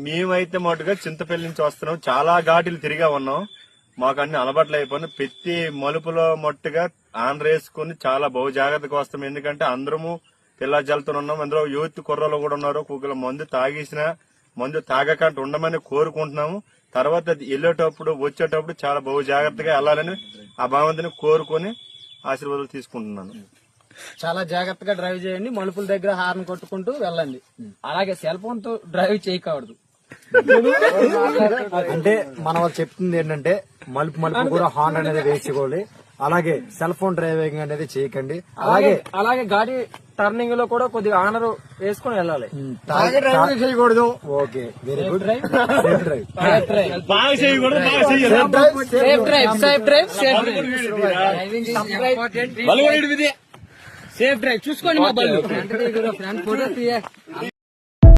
మేమైతే మటుగా చింతపల్లి నుంచి వస్తున్నాం, చాలా ఘాటీలు తిరిగా ఉన్నాం, మాకు అన్ని అలవాట్లు అయిపోయినాయి. ప్రతి మలుపులో మట్టుగా ఆంధ్రేసుకుని చాలా బహు జాగ్రత్తగా వస్తాం. ఎందుకంటే అందరము పిల్ల జలతో ఉన్నాం, అందులో యూత్ కుర్రలు కూడా ఉన్నారు. కుక్కల మందు తాగేసిన మందు తాగకుండా ఉండమని కోరుకుంటున్నాము. తర్వాత వెళ్ళేటప్పుడు వచ్చేటప్పుడు చాలా బహు జాగ్రత్తగా వెళ్లాలని ఆ భగవంతుని కోరుకొని ఆశీర్వాదాలు తీసుకుంటున్నాను. చాలా జాగ్రత్తగా డ్రైవ్ చేయండి, మలుపుల దగ్గర హార్న్ కొట్టుకుంటూ వెళ్ళండి. అలాగే సెల్ ఫోన్ తో డ్రైవ్ చేయకూడదు. అంటే మన వాళ్ళు చెప్తుంది ఏంటంటే మలుపు కూడా హార్న్ అనేది వేసుకోవాలి, అలాగే సెల్ ఫోన్ డ్రైవింగ్ అనేది చేయకండి. అలాగే గాడి టర్నింగ్ లో కూడా కొద్దిగా ఆనర్ వేసుకుని వెళ్ళాలి. చేయకూడదు. Okay, very good. Safe drive. బాగా చేయకూడదు, బాగా సేఫ్ డ్రైవ్. సేఫ్ డ్రైవ్ చూసుకోండి. మా బళ్ళు ఫ్రంట్ ఫోటో తీయ.